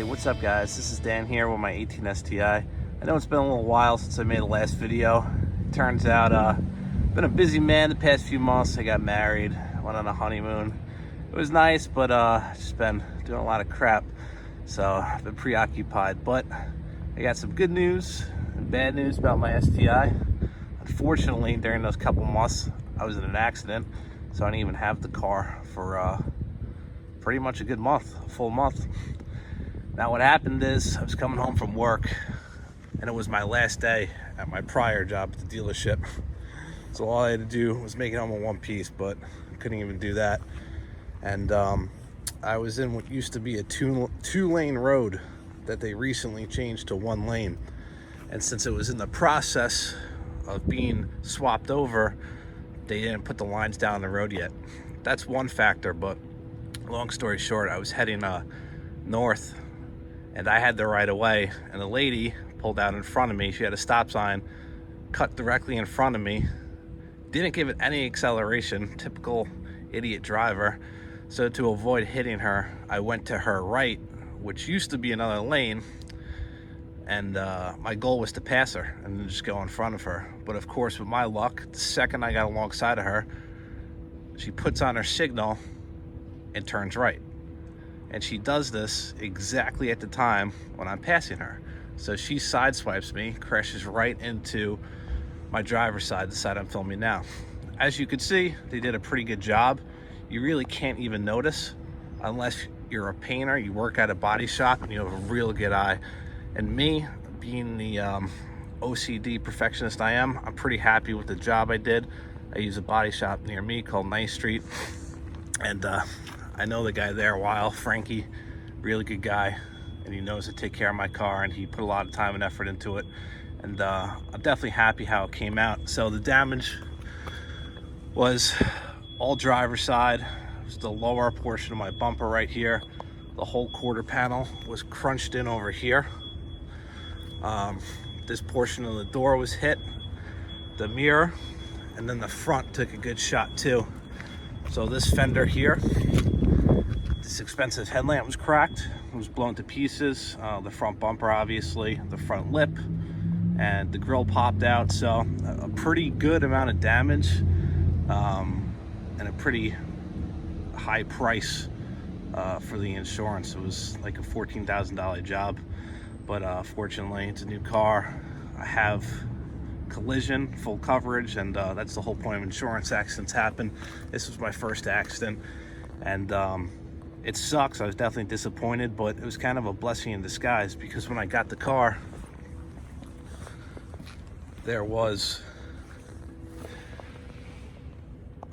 What's up guys? This is Dan here with my 18 STI. I know it's been a little while since I made the last video. Turns out, been a busy man the past few months. I got married, went on a honeymoon. It was nice, but just been doing a lot of crap. So I've been preoccupied, but I got some good news and bad news about my STI. Unfortunately, during those couple months, I was in an accident, so I didn't even have the car for pretty much a good month, a full month. Now what happened is I was coming home from work and it was my last day at my prior job at the dealership. So all I had to do was make it home in one piece, but I couldn't even do that. And I was in what used to be a two-lane road that they recently changed to one lane. And since it was in the process of being swapped over, they didn't put the lines down the road yet. That's one factor, but long story short, I was heading north and I had the right of way, and a lady pulled out in front of me. She had a stop sign, cut directly in front of me, didn't give it any acceleration, typical idiot driver. So to avoid hitting her, I went to her right, which used to be another lane, and my goal was to pass her and then just go in front of her. But of course, with my luck, the second I got alongside of her, she puts on her signal and turns right. And she does this exactly at the time when I'm passing her. So she sideswipes me, crashes right into my driver's side, the side I'm filming now. As you can see, they did a pretty good job. You really can't even notice unless you're a painter, you work at a body shop, and you have a real good eye. And me, being the OCD perfectionist I am, I'm pretty happy with the job I did. I use a body shop near me called Ninth Street. And I know the guy there a while, Frankie, really good guy, and he knows to take care of my car, and he put a lot of time and effort into it. And I'm definitely happy how it came out. So the damage was all driver's side. It was the lower portion of my bumper right here. The whole quarter panel was crunched in over here. This portion of the door was hit, the mirror, and then the front took a good shot too. So this fender here, this expensive headlamp was cracked. It was blown to pieces. The front bumper, obviously, the front lip, and the grill popped out. So a pretty good amount of damage, and a pretty high price for the insurance. It was like a $14,000 job, but fortunately it's a new car. I have collision, full coverage, and that's the whole point of insurance. Accidents happen. This was my first accident, and it sucks. I was definitely disappointed, but it was kind of a blessing in disguise, because when I got the car, there was,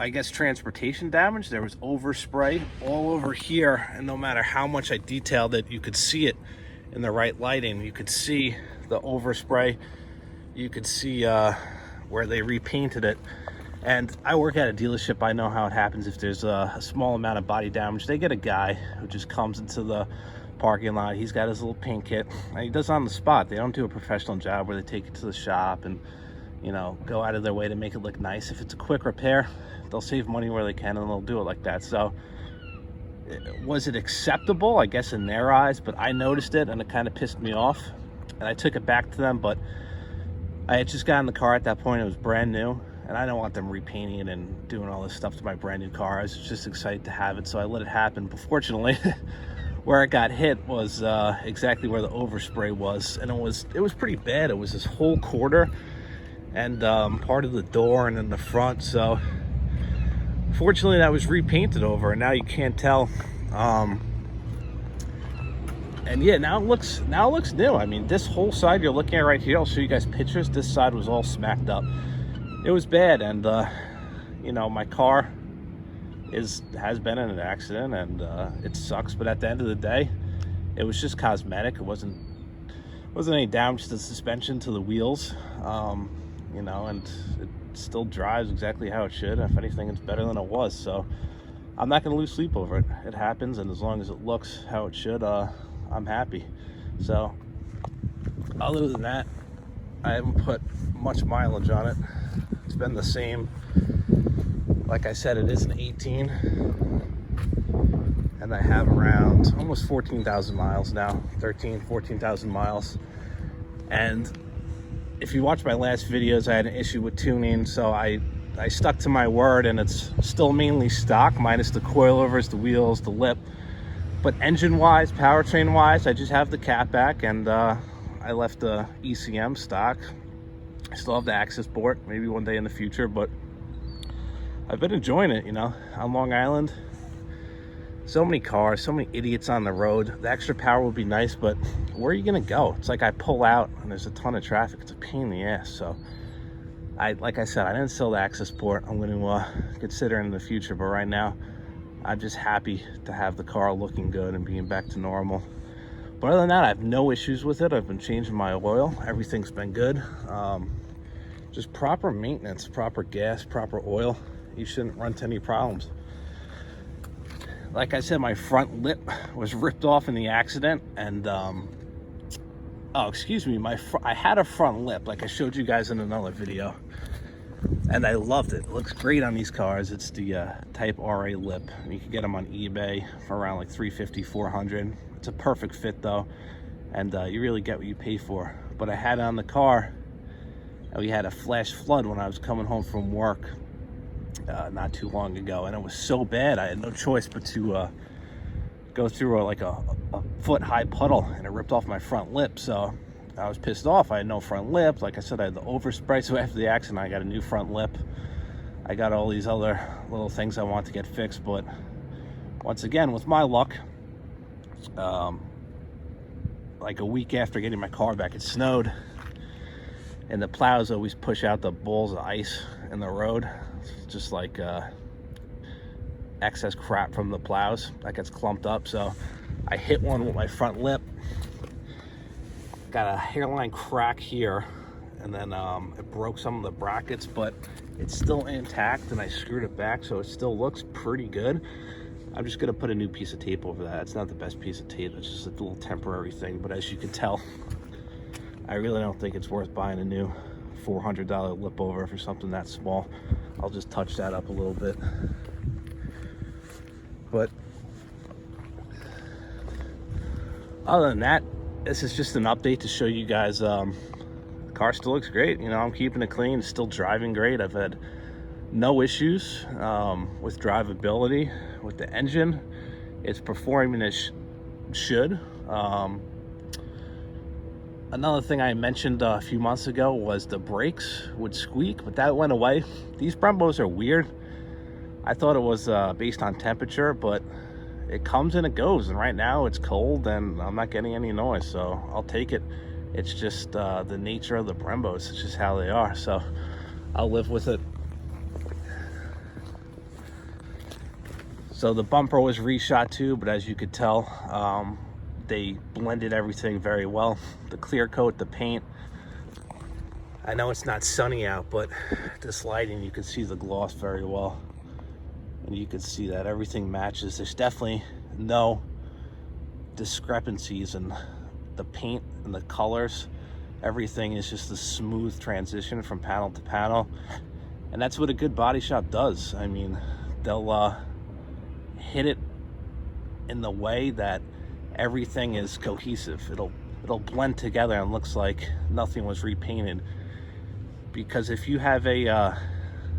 I guess, transportation damage. There was overspray all over here, and no matter how much I detailed it, you could see it in the right lighting. You could see the overspray. You could see where they repainted it. And I work at a dealership. I know how it happens. If there's a small amount of body damage, they get a guy who just comes into the parking lot. He's got his little paint kit, and he does it on the spot. They don't do a professional job where they take it to the shop and, you know, go out of their way to make it look nice. If it's a quick repair, they'll save money where they can, and they'll do it like that. So was it acceptable? I guess in their eyes, but I noticed it, and it kind of pissed me off, and I took it back to them. But I had just gotten the car at that point. It was brand new, and I don't want them repainting it and doing all this stuff to my brand new car. I was just excited to have it, so I let it happen. But fortunately, where it got hit was exactly where the overspray was, and it was pretty bad. It was this whole quarter and part of the door and then the front. So fortunately, that was repainted over, and now you can't tell. And yeah, now it looks new. I mean, this whole side you're looking at right here, I'll show you guys pictures. This side was all smacked up. It was bad, and you know, my car has been in an accident, and it sucks. But at the end of the day, it was just cosmetic. It wasn't any damage to the suspension, to the wheels, you know, and it still drives exactly how it should. If anything, it's better than it was. So I'm not going to lose sleep over it. It happens, and as long as it looks how it should, I'm happy. So other than that, I haven't put much mileage on it. It's been the same. Like I said, it is an 18. and I have around almost 14,000 miles now, 14,000 miles. And if you watch my last videos, I had an issue with tuning, so I stuck to my word, and it's still mainly stock, minus the coilovers, the wheels, the lip. But engine-wise, powertrain-wise, I just have the cat back, and I left the ECM stock. I still have the access port, maybe one day in the future, but I've been enjoying it, you know, on Long Island. So many cars, so many idiots on the road. The extra power would be nice, but where are you gonna go? It's like I pull out and there's a ton of traffic. It's a pain in the ass. So like I said, I didn't sell the access port. I'm gonna consider it in the future, but right now I'm just happy to have the car looking good and being back to normal. But other than that, I have no issues with it. I've been changing my oil. Everything's been good. Just proper maintenance, proper gas, proper oil. You shouldn't run into any problems. Like I said, my front lip was ripped off in the accident, and oh, excuse me, I had a front lip like I showed you guys in another video, and I loved it. It looks great on these cars. It's the Type RA lip. You can get them on eBay for around like $350, $400. It's a perfect fit though, and you really get what you pay for. But I had it on the car, and we had a flash flood when I was coming home from work not too long ago, and it was so bad I had no choice but to go through like a foot-high puddle, and it ripped off my front lip. So I was pissed off. I had no front lip. Like I said, I had the overspray, so after the accident I got a new front lip. I got all these other little things I want to get fixed, but once again, with my luck, like a week after getting my car back, it snowed, and the plows always push out the balls of ice in the road, just like excess crap from the plows that gets clumped up. So I hit one with my front lip, got a hairline crack here, and then it broke some of the brackets, but it's still intact, and I screwed it back, so it still looks pretty good. I'm just gonna put a new piece of tape over that. It's not the best piece of tape, it's just a little temporary thing, but as you can tell, I really don't think it's worth buying a new $400 lip over for something that small. I'll just touch that up a little bit. But other than that, this is just an update to show you guys the car still looks great. You know, I'm keeping it clean, still driving great. I've had no issues with drivability with the engine. It's performing as should. Another thing I mentioned a few months ago was the brakes would squeak, but that went away. These Brembos are weird. I thought it was based on temperature, but it comes and it goes, and right now it's cold and I'm not getting any noise, so I'll take it. It's just the nature of the Brembos. It's just how they are, so I'll live with it. So the bumper was reshot too, but as you could tell, they blended everything very well. The clear coat, the paint. I know it's not sunny out, but this lighting, you can see the gloss very well. And you can see that everything matches. There's definitely no discrepancies in the paint and the colors. Everything is just a smooth transition from panel to panel. And that's what a good body shop does. I mean, they'll hit it in the way that everything is cohesive. It'll blend together and looks like nothing was repainted. Because if you have a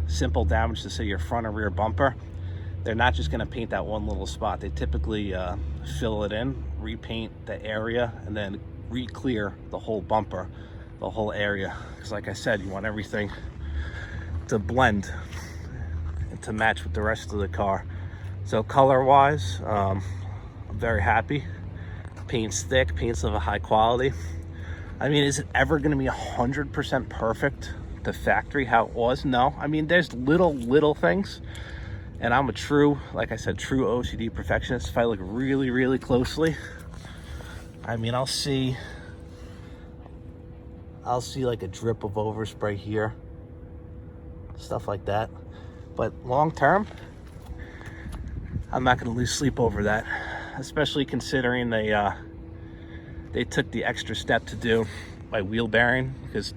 simple damage to, say, your front or rear bumper, they're not just going to paint that one little spot. They typically fill it in, repaint the area, and then re-clear the whole bumper, the whole area. Because like I said, you want everything to blend and to match with the rest of the car. So color wise, I'm very happy. Paint's thick, paint's of a high quality. I mean, is it ever going to be 100% perfect to factory how it was? No. I mean, there's little things, and I'm a true, like I said, true OCD perfectionist. If I look really closely, I mean, I'll see like a drip of overspray here, stuff like that. But long term, I'm not going to lose sleep over that, especially considering they took the extra step to do my wheel bearing, because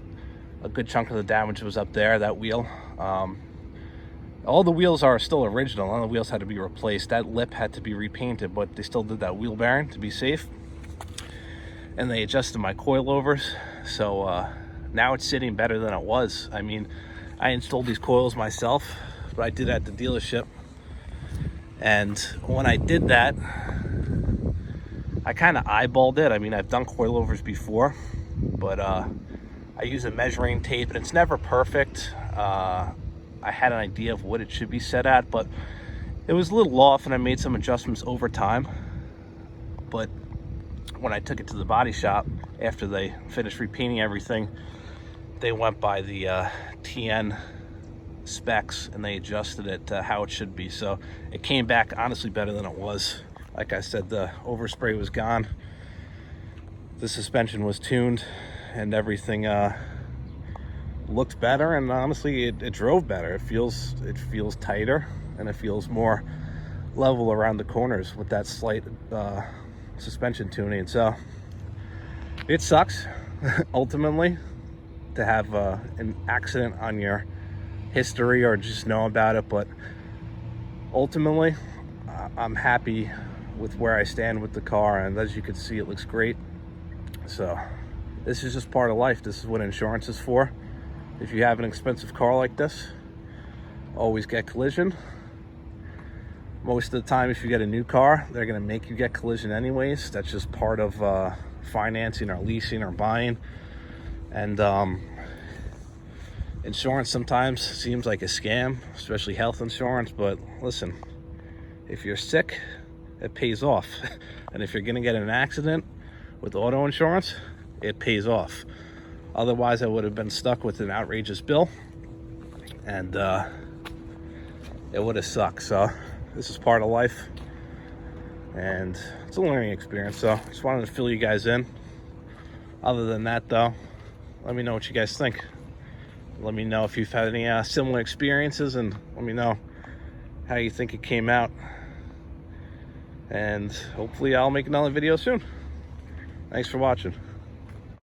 a good chunk of the damage was up there, that wheel. All the wheels are still original. None of the wheels had to be replaced. That lip had to be repainted, but they still did that wheel bearing to be safe. And they adjusted my coilovers, so now it's sitting better than it was. I mean, I installed these coils myself, but I did it at the dealership. And when I did that, I kind of eyeballed it. I mean, I've done coilovers before, but I use a measuring tape, and it's never perfect. I had an idea of what it should be set at, but it was a little off, and I made some adjustments over time. But when I took it to the body shop, after they finished repainting everything, they went by the TN specs, and they adjusted it to how it should be. So it came back honestly better than it was. Like I said, the overspray was gone, the suspension was tuned, and everything looked better, and honestly it drove better. It feels tighter, and it feels more level around the corners with that slight suspension tuning. So it sucks ultimately to have an accident on your history or just know about it, but ultimately I'm happy with where I stand with the car, and as you can see, it looks great. So this is just part of life. This is what insurance is for. If you have an expensive car like this, always get collision. Most of the time, if you get a new car, they're going to make you get collision anyways. That's just part of financing or leasing or buying. And insurance sometimes seems like a scam, especially health insurance. But listen, if you're sick, it pays off. And if you're going to get in an accident with auto insurance, it pays off. Otherwise, I would have been stuck with an outrageous bill, and it would have sucked. So this is part of life, and it's a learning experience. So I just wanted to fill you guys in. Other than that, though, let me know what you guys think. Let me know if you've had any similar experiences, and let me know how you think it came out. And hopefully I'll make another video soon. Thanks for watching.